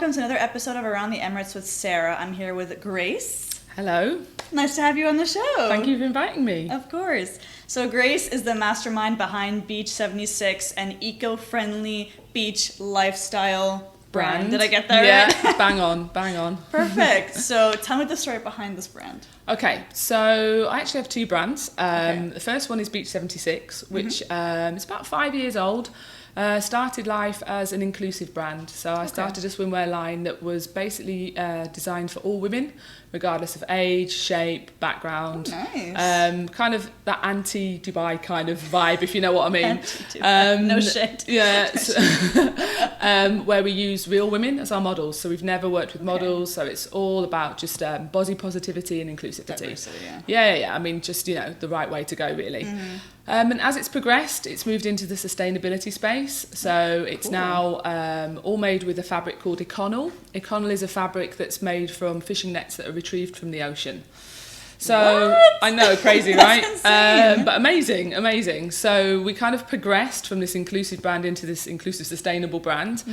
welcome to another episode of Around the Emirates with Sarah. I'm here with Grace. Hello. Nice to have you on the show. Thank you for inviting me. Of course. So Grace is the mastermind behind Beachseventysix, an eco-friendly beach lifestyle brand. Did I get that right? Yeah, bang on, bang on. Perfect. So tell me the story behind this brand. Okay, so I actually have two brands. The first one is Beachseventysix, which is about 5 years old. Started life as an inclusive brand. So I started a swimwear line that was basically designed for all women, regardless of age, shape, background. Oh, nice. Kind of that anti-Dubai kind of vibe, if you know what I mean. No shit. Yeah. Where we use real women as our models. So we've never worked with models. So it's all about just body positivity and inclusivity. Diversity, Yeah. I mean, just, the right way to go, really. And as it's progressed, it's moved into the sustainability space. So it's now all made with a fabric called Econol. Econol is a fabric that's made from fishing nets that are retrieved from the ocean. So what? I know, crazy, right? But amazing. So we kind of progressed from this inclusive brand into this inclusive, sustainable brand.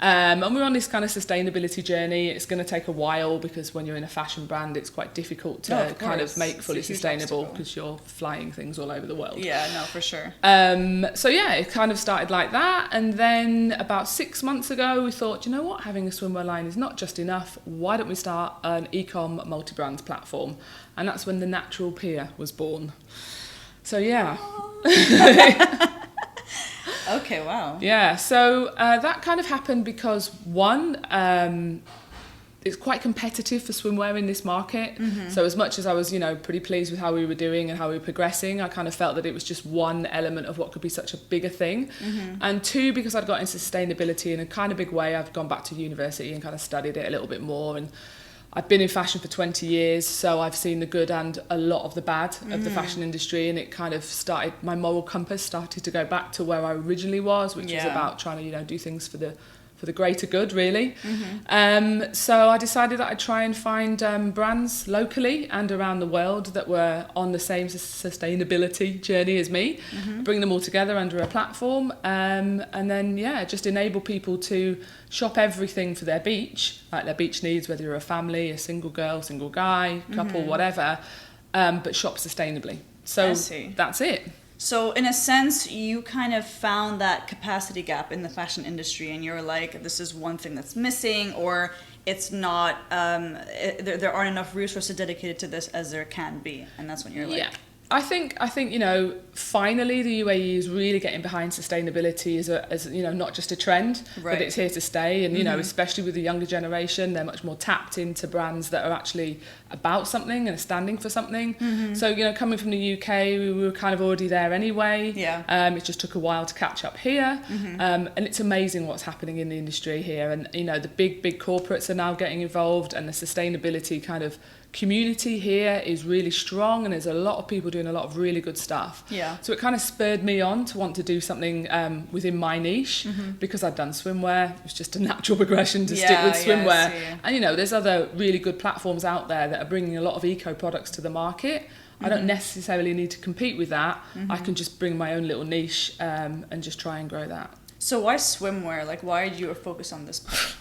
And we're on this kind of sustainability journey. It's going to take a while because when you're in a fashion brand, it's quite difficult to kind of make fully sustainable because you're flying things all over the world. Yeah, no, for sure. So yeah, it kind of started like that. And then about 6 months ago, we thought, you know what, having a swimwear line is not just enough. Why don't we start an e-com multi-brand platform? And that's when the Natural Pier was born. So yeah. Okay, wow. Yeah, so that kind of happened because one, it's quite competitive for swimwear in this market. So as much as I was, pretty pleased with how we were doing and how we were progressing, I kind of felt that it was just one element of what could be such a bigger thing. And two, because I'd got into sustainability in a kind of big way, I've gone back to university and kind of studied it a little bit more. And I've been in fashion for 20 years, so I've seen the good and a lot of the bad of the fashion industry, and it kind of started, my moral compass started to go back to where I originally was, which was about trying to, do things for the greater good, really. So I decided that I'd try and find brands locally and around the world that were on the same sustainability journey as me, bring them all together under a platform, and then, just enable people to shop everything for their beach, like their beach needs, whether you're a family, a single girl, single guy, couple, whatever, but shop sustainably. So that's it. So in a sense, you kind of found that capacity gap in the fashion industry, and you're like, this is one thing that's missing, or it's not, there aren't enough resources dedicated to this as there can be. And that's when you're like... Yeah. I think finally the UAE is really getting behind sustainability as not just a trend, but it's here to stay. And especially with the younger generation, they're much more tapped into brands that are actually about something and are standing for something. So coming from the UK, we were kind of already there anyway. It just took a while to catch up here, and it's amazing what's happening in the industry here. And the big corporates are now getting involved, and the sustainability kind of community here is really strong, and there's a lot of people doing a lot of really good stuff. So it kind of spurred me on to want to do something within my niche, because I'd done swimwear. It was just a natural progression to stick with swimwear. And there's other really good platforms out there that are bringing a lot of eco products to the market. I don't necessarily need to compete with that. I can just bring my own little niche and just try and grow that. So why swimwear? Like, why did you focus on this part?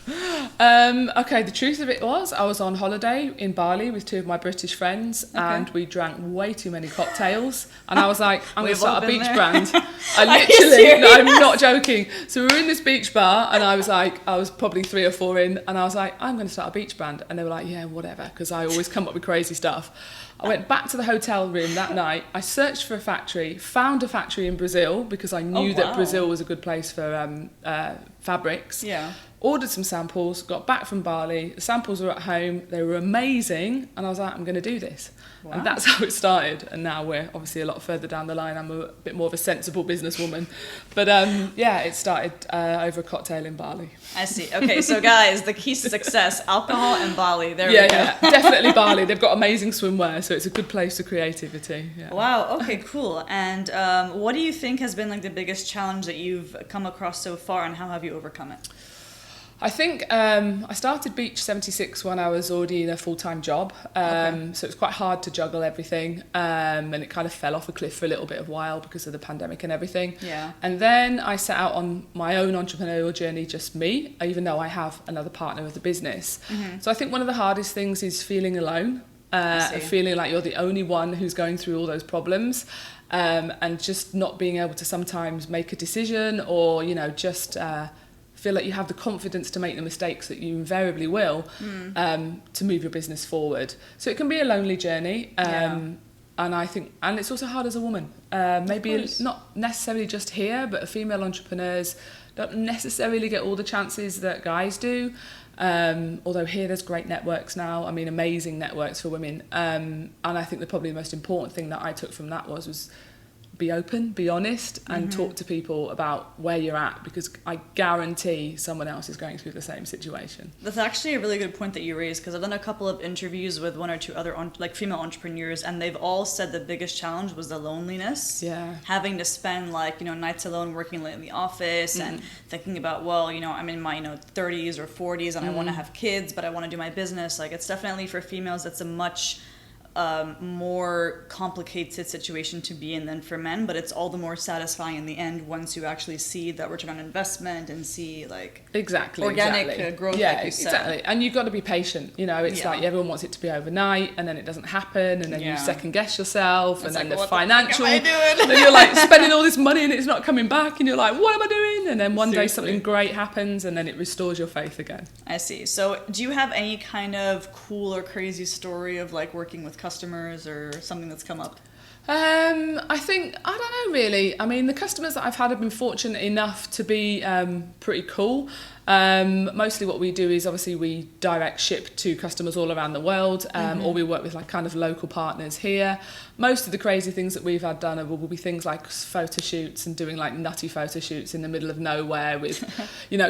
Okay, the truth of it was I was on holiday in Bali with two of my British friends, and we drank way too many cocktails, and I was like, I'm going to start a beach brand. I literally, no, I'm not joking. So we were in this beach bar, and I was probably 3 or 4 in, and I was like, I'm going to start a beach brand. And they were like, yeah, whatever, because I always come up with crazy stuff. I went back to the hotel room that night. I searched for a factory, found a factory in Brazil because I knew that Brazil was a good place for fabrics. Ordered some samples, got back from Bali. The samples were at home. They were amazing. And I was like, I'm going to do this. And that's how it started. And now we're obviously a lot further down the line. I'm a bit more of a sensible businesswoman. But it started over a cocktail in Bali. I see. Okay, so guys, the keys to success, alcohol and Bali. There we go. Yeah, definitely Bali. They've got amazing swimwear, so it's a good place for creativity. Yeah. Wow, okay, cool. And what do you think has been like the biggest challenge that you've come across so far, and how have you overcome it? I think I started Beachseventysix when I was already in a full-time job, so it's quite hard to juggle everything, and it kind of fell off a cliff for a little bit of while because of the pandemic and everything. Yeah. And then I set out on my own entrepreneurial journey, just me, even though I have another partner with the business. So I think one of the hardest things is feeling alone, and feeling like you're the only one who's going through all those problems, and just not being able to sometimes make a decision or, you know, just feel like you have the confidence to make the mistakes that you invariably will, to move your business forward. So it can be a lonely journey, and I think, and it's also hard as a woman. Maybe not necessarily just here, but female entrepreneurs don't necessarily get all the chances that guys do. Although here there's great networks now, I mean amazing networks for women. And I think probably the most important thing that I took from that was be open, be honest, and talk to people about where you're at, because I guarantee someone else is going through the same situation. That's actually a really good point that you raised, because I've done a couple of interviews with one or two other female entrepreneurs, and they've all said the biggest challenge was the loneliness. Yeah. Having to spend nights alone working late in the office and thinking about, well, I'm in my 30s or 40s and I want to have kids, but I want to do my business. Like, it's definitely for females that's a much more complicated situation to be in than for men, but it's all the more satisfying in the end once you actually see that return on investment and see organic growth. Yeah, exactly. And you've got to be patient. It's like everyone wants it to be overnight, and then it doesn't happen, and then you second guess yourself, and then the financial. What the fuck am I doing? Then you're like spending all this money and it's not coming back, and you're like, what am I doing? And then one day something great happens, and then it restores your faith again. I see. So, do you have any kind of cool or crazy story of working with customers or something that's come up? I think, I don't know really. I mean, the customers that I've had have been fortunate enough to be pretty cool. Mostly what we do is obviously we direct ship to customers all around the world, or we work with kind of local partners here. Most of the crazy things that we've had done will be things like photo shoots and doing nutty photo shoots in the middle of nowhere with,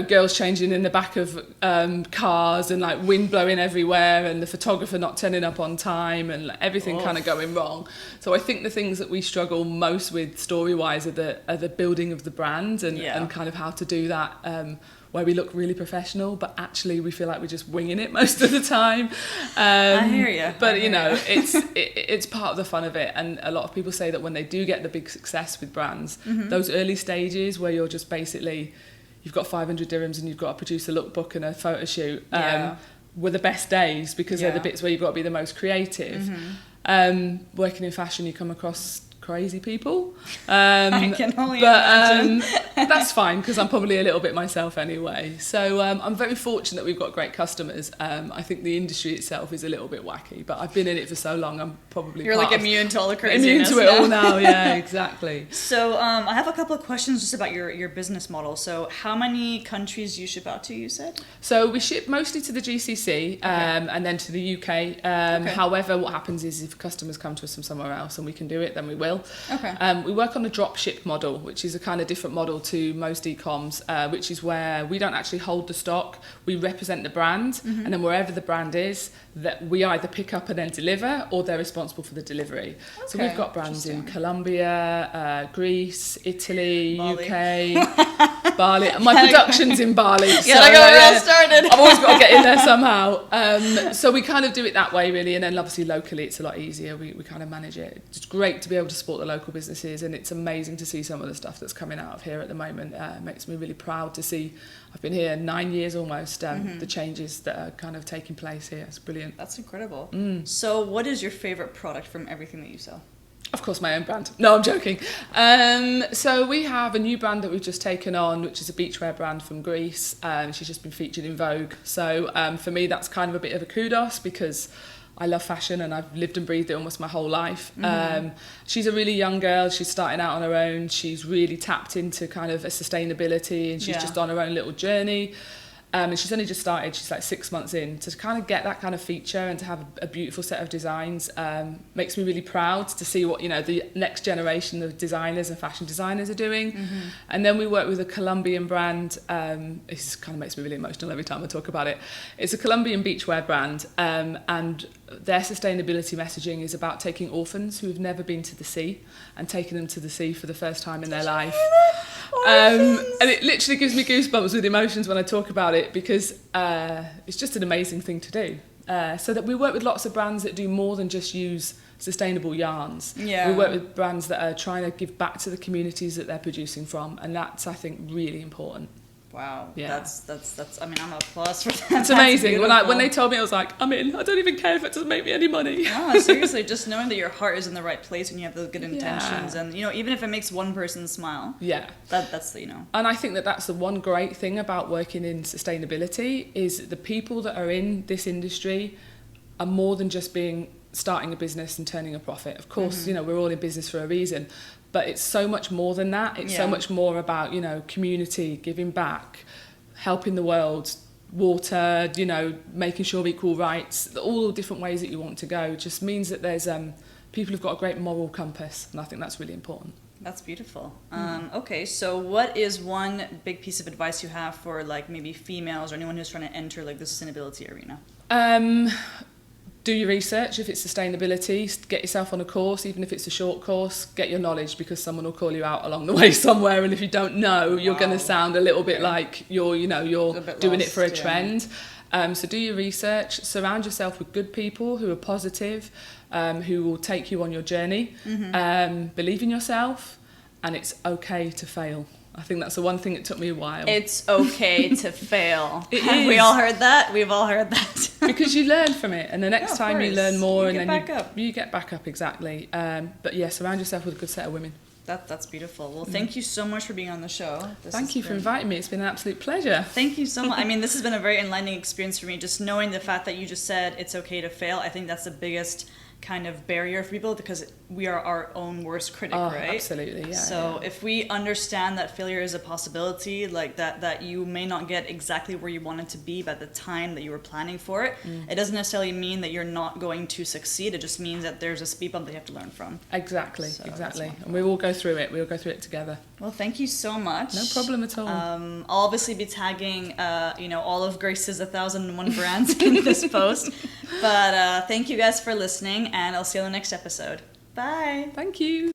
girls changing in the back of cars and wind blowing everywhere and the photographer not turning up on time and everything kind of going wrong. So I think the things that we struggle most with story-wise are the building of the brand and kind of how to do that. Where we look really professional, but actually we feel like we're just winging it most of the time. I hear you. But it's part of the fun of it. And a lot of people say that when they do get the big success with brands, those early stages where you're just basically, you've got 500 dirhams and you've got to produce a lookbook and a photo shoot, were the best days, because they're the bits where you've got to be the most creative. Working in fashion, you come across crazy people, I can only imagine. That's fine, because I'm probably a little bit myself anyway. So I'm very fortunate that we've got great customers. I think the industry itself is a little bit wacky, but I've been in it for so long, I'm probably immune to all the craziness. Immune to it all now, yeah, exactly. So I have a couple of questions just about your business model. So how many countries do you ship out to, you said? So we ship mostly to the GCC, and then to the UK. However, what happens is if customers come to us from somewhere else and we can do it, then we will. We work on a drop ship model, which is a kind of different model to most e-coms, which is where we don't actually hold the stock, we represent the brand, and then wherever the brand is, that we either pick up and then deliver, or they're responsible for the delivery. So we've got brands in Colombia, Greece, Italy, Bali. UK, Bali. My production's in Bali. I got it all started. I've always got to get in there somehow. So we kind of do it that way really, and then obviously locally it's a lot easier. We kind of manage it. It's great to be able to support the local businesses, and it's amazing to see some of the stuff that's coming out of here at the moment. Makes me really proud to see. I've been here 9 years almost. The changes that are kind of taking place here. It's brilliant. That's incredible. So what is your favorite product from everything that you sell? Of course, my own brand. No, I'm joking. So we have a new brand that we've just taken on, which is a beachwear brand from Greece. She's just been featured in Vogue. So for me, that's kind of a bit of a kudos, because I love fashion and I've lived and breathed it almost my whole life. She's a really young girl. She's starting out on her own. She's really tapped into kind of a sustainability, and she's just on her own little journey. And she's only just started, she's 6 months in. To kind of get that kind of feature and to have a beautiful set of designs makes me really proud to see what the next generation of designers and fashion designers are doing. And then we work with a Colombian brand. This kind of makes me really emotional every time I talk about it. It's a Colombian beachwear brand, and their sustainability messaging is about taking orphans who've never been to the sea and taking them to the sea for the first time in their life. And it literally gives me goosebumps with emotions when I talk about it, because it's just an amazing thing to do. So that we work with lots of brands that do more than just use sustainable yarns. Yeah. We work with brands that are trying to give back to the communities that they're producing from, and that's, I think, really important. Wow. Yeah. That's I mean, I'm applause for that. It's amazing. When When they told me, I was like, I'm in. I don't even care if it doesn't make me any money. No, seriously, just knowing that your heart is in the right place and you have those good intentions, and even if it makes one person smile, Yeah. that's And I think that that's the one great thing about working in sustainability, is the people that are in this industry are more than just starting a business and turning a profit. Of course, we're all in business for a reason, but it's so much more than that. It's so much more about, community, giving back, helping the world, water, making sure equal rights, all the different ways that you want to go. Just means that there's people who've got a great moral compass, and I think that's really important. That's beautiful. Okay, so what is one big piece of advice you have for like maybe females or anyone who's trying to enter like the sustainability arena? Do your research. If it's sustainability, get yourself on a course, even if it's a short course. Get your knowledge, because someone will call you out along the way somewhere, and if you don't know, you're going to sound a little bit like you're doing it for a trend. So do your research. Surround yourself with good people who are positive, who will take you on your journey. Believe in yourself, and it's okay to fail. I think that's the one thing that took me a while. It's okay to fail. It Have is. we all heard that? We've all heard that. Because you learn from it, and the next time you learn more, you and get then back up. you get back up, exactly. But yeah, surround yourself with a good set of women. That's beautiful. Well, thank you so much for being on the show. Thank you for inviting me. It's been an absolute pleasure. Thank you so much. I mean, this has been a very enlightening experience for me. Just knowing the fact that you just said it's okay to fail, I think that's the biggest kind of barrier for people, because we are our own worst critic, right? Absolutely, yeah. So if we understand that failure is a possibility, like that you may not get exactly where you want it to be by the time that you were planning for it, it doesn't necessarily mean that you're not going to succeed. It just means that there's a speed bump that you have to learn from. Exactly, So exactly. And we all go through it. We all go through it together. Well, thank you so much. No problem at all. I'll obviously be tagging, all of Grace's 1001 brands in this post. But thank you guys for listening, and I'll see you on the next episode. Bye. Thank you.